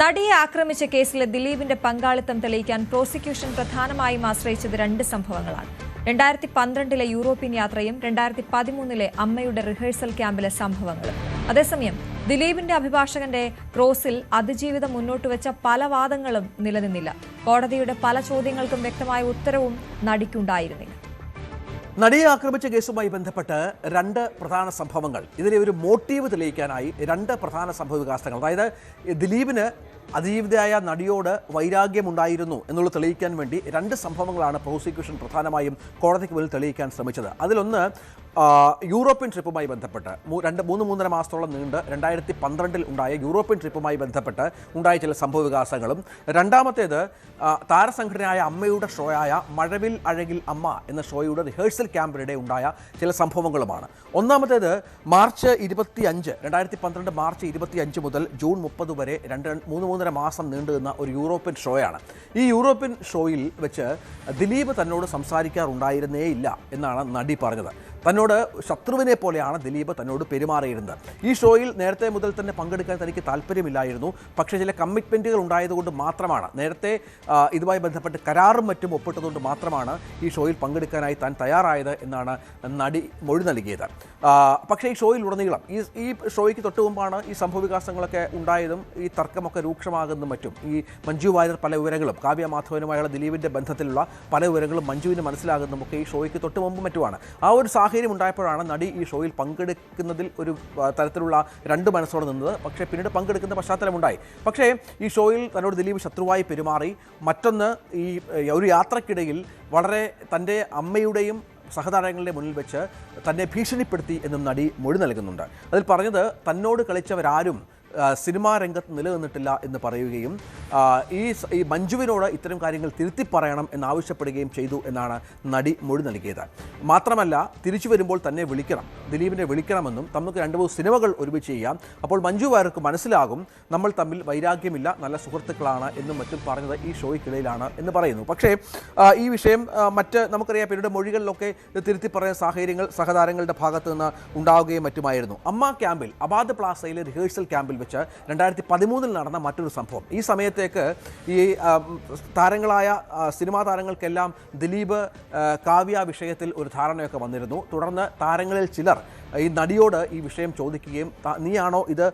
നടിയെ ആക്രമിച്ച കേസിലെ ദിലീപിന്റെ പങ്കാളിത്തം തെളിയിക്കാൻ പ്രോസിക്യൂഷൻ പ്രധാനമായും ആശ്രയിച്ചത് രണ്ട് സംഭവങ്ങളാണ്. 2012 യൂറോപ്യൻ യാത്രയും 2013 അമ്മയുടെ റിഹേഴ്സൽ ക്യാമ്പിലെ സംഭവങ്ങളും. അതേസമയം ദിലീപിന്റെ അഭിഭാഷകന്റെ ക്രോസിൽ അതിജീവിതം മുന്നോട്ടുവെച്ച പല വാദങ്ങളും നിലനിന്നില്ല. കോടതിയുടെ പല ചോദ്യങ്ങൾക്കും വ്യക്തമായ ഉത്തരവും നടിക്കുണ്ടായിരുന്നില്ല. നടിയെ ആക്രമിച്ച കേസുമായി ബന്ധപ്പെട്ട് രണ്ട് പ്രധാന സംഭവങ്ങൾ, ഇതിലെ ഒരു മോട്ടീവ് തെളിയിക്കാനായി രണ്ട് പ്രധാന സംഭവ വികാസങ്ങൾ, അതായത് ദിലീപിന് അതിജീവിതയായ നടിയോട് വൈരാഗ്യമുണ്ടായിരുന്നു എന്നുള്ളത് തെളിയിക്കാൻ വേണ്ടി രണ്ട് സംഭവങ്ങളാണ് പ്രോസിക്യൂഷൻ പ്രധാനമായും കോടതിക്ക് മുന്നിൽ തെളിയിക്കാൻ ശ്രമിച്ചത്. അതിലൊന്ന് യൂറോപ്യൻ ട്രിപ്പുമായി ബന്ധപ്പെട്ട് 3.5 മാസത്തോളം നീണ്ട് 2012 ഉണ്ടായ യൂറോപ്യൻ ട്രിപ്പുമായി ബന്ധപ്പെട്ട് ഉണ്ടായ ചില സംഭവ വികാസങ്ങളും, രണ്ടാമത്തേത് താരസംഘടനയായ അമ്മയുടെ ഷോയായ മഴവിൽ അഴകിൽ അമ്മ എന്ന ഷോയുടെ റിഹേഴ്സൽ ക്യാമ്പിനിടെ ഉണ്ടായ ചില സംഭവങ്ങളുമാണ്. ഒന്നാമത്തേത് മാർച്ച് 25, 2012 മാർച്ച് 25 മുതൽ ജൂൺ 30 വരെ 3.5 മാസം നീണ്ടുനിന്ന ഒരു യൂറോപ്യൻ ഷോയാണ്. ഈ യൂറോപ്യൻ ഷോയിൽ വെച്ച് ദിലീപ് തന്നോട് സംസാരിക്കാറുണ്ടായിരുന്നേയില്ല എന്നാണ് നടി പറഞ്ഞത്. തന്നോട് ശത്രുവിനെ പോലെയാണ് ദിലീപ് തന്നോട് പെരുമാറിയിരുന്നത്. ഈ ഷോയിൽ നേരത്തെ മുതൽ തന്നെ പങ്കെടുക്കാൻ തനിക്ക് താല്പര്യമില്ലായിരുന്നു. പക്ഷേ ചില കമ്മിറ്റ്മെൻറ്റുകൾ ഉണ്ടായതുകൊണ്ട് മാത്രമാണ്, നേരത്തെ ഇതുമായി ബന്ധപ്പെട്ട് കരാറും മറ്റും ഒപ്പിട്ടതുകൊണ്ട് മാത്രമാണ് ഈ ഷോയിൽ പങ്കെടുക്കാനായി താൻ തയ്യാറായത് എന്നാണ് നടി മൊഴി നൽകിയത്. പക്ഷേ ഈ ഷോയിലുടനീളം ഈ ഷോയ്ക്ക് തൊട്ട് മുമ്പാണ് ഈ സംഭവ വികാസങ്ങളൊക്കെ ഉണ്ടായതും ഈ തർക്കമൊക്കെ രൂക്ഷമാകുന്നതും മറ്റും. ഈ മഞ്ജു വാര്യർ പല വിവരങ്ങളും, കാവ്യ മാധവനുമായുള്ള ദിലീപിൻ്റെ ബന്ധത്തിലുള്ള പല വിവരങ്ങളും മഞ്ജുവിന് മനസ്സിലാകുന്നതുമൊക്കെ ഈ ഷോയ്ക്ക് തൊട്ട് മുമ്പ് മറ്റുമാണ്. ആ ഒരു സാഹചര്യം ഉണ്ടായപ്പോഴാണ് നടി ഈ ഷോയിൽ പങ്കെടുക്കുന്നതിൽ ഒരു തരത്തിലുള്ള രണ്ട് മനസ്സോടെ നിന്നത്. പക്ഷേ പിന്നീട് പങ്കെടുക്കുന്ന പശ്ചാത്തലമുണ്ടായി. പക്ഷേ ഈ ഷോയിൽ തന്നോട് ദിലീപ് ശത്രുവായി പെരുമാറി. മറ്റൊന്ന്, ഈ ഒരു യാത്രക്കിടയിൽ വളരെ തൻ്റെ അമ്മയുടെയും സഹതാരങ്ങളുടെ മുന്നിൽ വെച്ച് തന്നെ ഭീഷണിപ്പെടുത്തി എന്നും നടി മൊഴി നൽകുന്നുണ്ട്. അതിൽ പറഞ്ഞത്, തന്നോട് കളിച്ചവരാരും സിനിമാ രംഗത്ത് നിലനിന്നിട്ടില്ല എന്ന് പറയുകയും ഈ മഞ്ജുവിനോട് ഇത്തരം കാര്യങ്ങൾ തിരുത്തി പറയണം എന്നാവശ്യപ്പെടുകയും ചെയ്തു എന്നാണ് നടി മൊഴി നൽകിയത്. മാത്രമല്ല, തിരിച്ചു വരുമ്പോൾ തന്നെ വിളിക്കണം, ദിലീപിനെ വിളിക്കണമെന്നും നമുക്ക് 2-3 സിനിമകൾ ഒരുമിച്ച് ചെയ്യാം, അപ്പോൾ മഞ്ജു വാര്യർക്ക് മനസ്സിലാകും നമ്മൾ തമ്മിൽ വൈരാഗ്യമില്ല, നല്ല സുഹൃത്തുക്കളാണ് എന്നും മറ്റും പറഞ്ഞത് ഈ ഷോയ്ക്കിടയിലാണ് എന്ന് പറയുന്നു. പക്ഷേ ഈ വിഷയം നമുക്കറിയാം, പിന്നീട് മൊഴികളിലൊക്കെ തിരുത്തി പറയുന്ന സാഹചര്യങ്ങൾ സഹതാരങ്ങളുടെ ഭാഗത്ത് നിന്ന് ഉണ്ടാവുകയും മറ്റുമായിരുന്നു. അമ്മ ക്യാമ്പിൽ, അബാദ് പ്ലാസയിലെ റിഹേഴ്സൽ ക്യാമ്പിൽ വെച്ച് 2013 നടന്ന മറ്റൊരു സംഭവം. ഈ സമയത്തേക്ക് ഈ താരങ്ങളായ സിനിമാ താരങ്ങൾക്കെല്ലാം ദിലീപ് കാവ്യ വിഷയത്തിൽ ഒരു ധാരണയൊക്കെ വന്നിരുന്നു. തുടർന്ന് താരങ്ങളിൽ ചിലർ ഈ നടിയോട് ഈ വിഷയം ചോദിക്കുകയും നീയാണോ ഇത്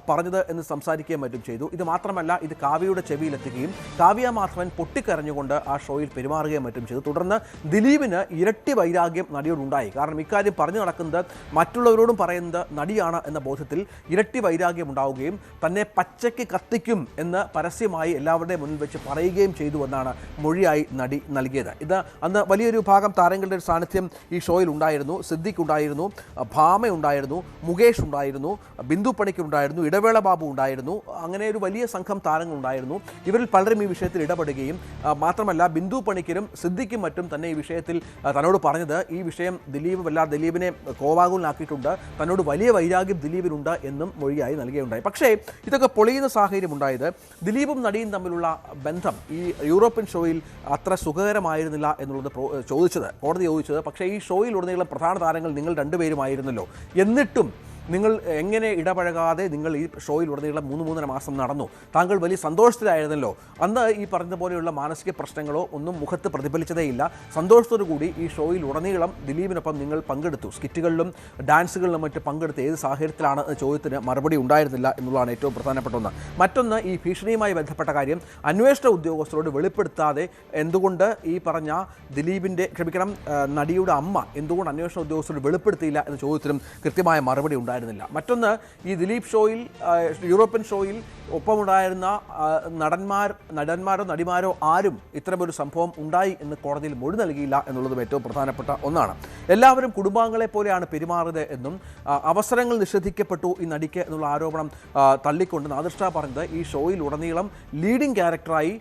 പറഞ്ഞത് എന്ന് സംസാരിക്കുകയും മറ്റും ചെയ്തു. ഇത് മാത്രമല്ല, ഇത് കാവ്യയുടെ ചെവിയിലെത്തുകയും കാവ്യ മാധവൻ പൊട്ടിക്കരഞ്ഞുകൊണ്ട് ആ ഷോയിൽ പെരുമാറുകയും മറ്റും ചെയ്തു. തുടർന്ന് ദിലീപിന് ഇരട്ടി വൈരാഗ്യം നടിയോടുണ്ടായി. കാരണം ഇക്കാര്യം പറഞ്ഞു നടക്കുന്നത് മറ്റുള്ളവരോടും പറയുന്നത് നടിയാണ് എന്ന ബോധത്തിൽ ഇരട്ടി വൈരാഗ്യം ഉണ്ടാവുകയും തന്നെ പച്ചയ്ക്ക് കത്തിക്കും എന്ന് പരസ്യമായി എല്ലാവരുടെയും മുന്നിൽ വെച്ച് പറയുകയും ചെയ്തു എന്നാണ് മൊഴിയായി നടി നൽകിയത്. ഇത് അന്ന് വലിയൊരു ഭാഗം താരങ്ങളുടെ ഒരു സാന്നിധ്യം ഈ ഷോയിൽ ഉണ്ടായിരുന്നു. സിദ്ദിഖ് ഉണ്ടായിരുന്നു, ഭാമ ഉണ്ടായിരുന്നു, മുകേഷ് ഉണ്ടായിരുന്നു, ബിന്ദു പണിക്കർ ഉണ്ടായിരുന്നു, ഇടവേള ബാബു ഉണ്ടായിരുന്നു. അങ്ങനെ ഒരു വലിയ സംഘം താരങ്ങൾ ഉണ്ടായിരുന്നു. ഇവരിൽ പലരും ഈ വിഷയത്തിൽ ഇടപെടുകയും മാത്രമല്ല, ബിന്ദു പണിക്കരും സിദ്ദിഖും മറ്റും തന്നെ ഈ വിഷയത്തിൽ തന്നോട് പറഞ്ഞത് ഈ വിഷയം ദിലീപിനെ കോവാകുലനാക്കിയിട്ടുണ്ട്, തന്നോട് വലിയ വൈരാഗ്യം ദിലീപിനുണ്ട് എന്നും മൊഴിയായി നൽകുകയുണ്ടായി. പക്ഷേ ഇതൊക്കെ പൊളിയുന്ന സാഹചര്യം ഉണ്ടായത് ദിലീപും നടിയും തമ്മിലുള്ള ബന്ധം ഈ യൂറോപ്യൻ ഷോയിൽ അത്ര സുഖകരമായിരുന്നില്ല എന്നുള്ളത് കോടതി ചോദിച്ചത്. പക്ഷേ ഈ ഷോയിലുടനീളം പ്രധാന താരങ്ങൾ നിങ്ങൾ രണ്ടുപേരുമായിരുന്നല്ലോ, എന്നിട്ടും നിങ്ങൾ എങ്ങനെ ഇടപഴകാതെ നിങ്ങൾ ഈ ഷോയിലുടനീളം 3.5 മാസം നടന്നു? താങ്കൾ വലിയ സന്തോഷത്തിലായിരുന്നല്ലോ. അന്ന് ഈ പറഞ്ഞ പോലെയുള്ള മാനസിക പ്രശ്നങ്ങളോ ഒന്നും മുഖത്ത് പ്രതിഫലിച്ചതേയില്ല. സന്തോഷത്തോടു കൂടി ഈ ഷോയിലുടനീളം ദിലീപിനൊപ്പം നിങ്ങൾ പങ്കെടുത്തു. സ്കിറ്റുകളിലും ഡാൻസുകളിലും മറ്റും പങ്കെടുത്ത് ഏത് സാഹചര്യത്തിലാണ് ചോദ്യത്തിന് മറുപടി ഉണ്ടായിരുന്നില്ല എന്നുള്ളതാണ് ഏറ്റവും പ്രധാനപ്പെട്ട ഒന്ന്. മറ്റൊന്ന്, ഈ ഭീഷണിയുമായി ബന്ധപ്പെട്ട കാര്യം അന്വേഷണ ഉദ്യോഗസ്ഥരോട് വെളിപ്പെടുത്താതെ എന്തുകൊണ്ട് ഈ പറഞ്ഞ നടിയുടെ അമ്മ എന്തുകൊണ്ട് അന്വേഷണ ഉദ്യോഗസ്ഥരോട് വെളിപ്പെടുത്തിയില്ല എന്ന ചോദ്യത്തിനും കൃത്യമായ മറുപടി ഉണ്ടായിരുന്നില്ല. മറ്റൊന്ന്, ഈ ദിലീപ് ഷോയിൽ, യൂറോപ്യൻ ഷോയിൽ ഒപ്പമുണ്ടായിരുന്ന നടന്മാരോ നടിമാരോ ആരും ഇത്തരമൊരു സംഭവം ഉണ്ടായി എന്ന് കോടതിയിൽ മൊഴി നൽകിയില്ല എന്നുള്ളതും ഏറ്റവും പ്രധാനപ്പെട്ട ഒന്നാണ്. എല്ലാവരും കുടുംബാംഗങ്ങളെ പോലെയാണ് പെരുമാറിയത് എന്നും അവസരങ്ങൾ നിഷേധിക്കപ്പെട്ടു ഈ നടിക്ക് എന്നുള്ള ആരോപണം തള്ളിക്കൊണ്ട് നാദിർ ഷാ പറഞ്ഞത് ഈ ഷോയിൽ ഉടനീളം ലീഡിംഗ് ക്യാരക്ടറായി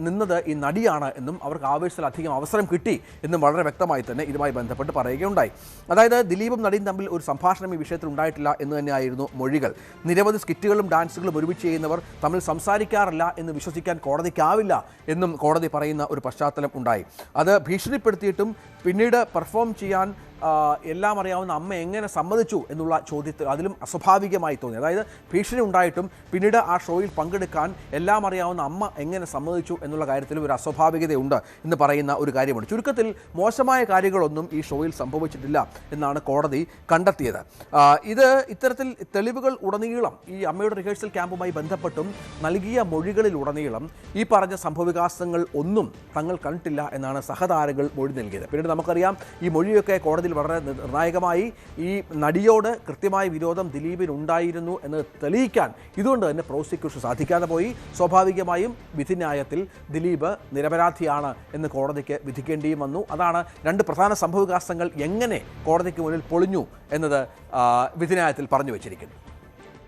നിന്നത് ഈ നടിയാണ് എന്നും അവർക്ക് ആവശ്യത്തിലധികം അവസരം കിട്ടി എന്നും വളരെ വ്യക്തമായി തന്നെ ഇതുമായി ബന്ധപ്പെട്ട് പറയുകയുണ്ടായി. അതായത് ദിലീപും നടിയും തമ്മിൽ ഒരു സംഭാഷണം ഈ വിഷയത്തിൽ ഉണ്ടായിട്ടില്ല എന്ന് തന്നെയായിരുന്നു മൊഴികൾ. നിരവധി സ്കിറ്റുകളും ഡാൻസുകളും ഒരുമിച്ച് ചെയ്യുന്നവർ തമ്മിൽ സംസാരിക്കാറില്ല എന്ന് വിശ്വസിക്കാൻ കോടതിക്കാവില്ല എന്നും കോടതി പറയുന്ന ഒരു പശ്ചാത്തലം ഉണ്ടായി. അത് ഭീഷണിപ്പെടുത്തിയിട്ടും പിന്നീട് പെർഫോം ചെയ്യാൻ എല്ലാം അറിയാവുന്ന അമ്മ എങ്ങനെ സമ്മതിച്ചു എന്നുള്ള ചോദ്യത്തിൽ അതിലും അസ്വാഭാവികമായി തോന്നി. അതായത് ഭീഷണി ഉണ്ടായിട്ടും പിന്നീട് ആ ഷോയിൽ പങ്കെടുക്കാൻ എല്ലാം അറിയാവുന്ന അമ്മ എങ്ങനെ സമ്മതിച്ചു എന്നുള്ള കാര്യത്തിൽ ഒരു അസ്വാഭാവികതയുണ്ട് എന്ന് പറയുന്ന ഒരു കാര്യമാണ്. ചുരുക്കത്തിൽ മോശമായ കാര്യങ്ങളൊന്നും ഈ ഷോയിൽ സംഭവിച്ചിട്ടില്ല എന്നാണ് കോടതി കണ്ടെത്തിയത്. ഇത് ഇത്തരത്തിൽ തെളിവുകൾ ഉടനീളം ഈ അമ്മയുടെ റിഹേഴ്സൽ ക്യാമ്പുമായി ബന്ധപ്പെട്ടും നൽകിയ മൊഴികളിലുടനീളം ഈ പറഞ്ഞ സംഭവവികാസങ്ങൾ ഒന്നും തങ്ങൾ കണ്ടിട്ടില്ല എന്നാണ് സഹതാരങ്ങൾ മൊഴി നൽകിയത്. പിന്നീട് നമുക്കറിയാം ഈ മൊഴിയൊക്കെ കോടതിയിൽ വളരെ നിർണായകമായി. ഈ നടിയോട് കൃത്യമായ വിരോധം ദിലീപിനുണ്ടായിരുന്നു എന്ന് തെളിയിക്കാൻ ഇതുകൊണ്ട് തന്നെ പ്രോസിക്യൂഷൻ സാധിക്കാതെ പോയി. സ്വാഭാവികമായും വിധിന്യായത്തിൽ ദിലീപ് നിരപരാധിയാണ് എന്ന് കോടതിക്ക് വിധിക്കേണ്ടിയും വന്നു. അതാണ് രണ്ട് പ്രധാന സംഭവവികാസങ്ങൾ എങ്ങനെ കോടതിക്ക് മുന്നിൽ പൊളിഞ്ഞു എന്നത് വിധിന്യായത്തിൽ പറഞ്ഞു വച്ചിരിക്കുന്നു.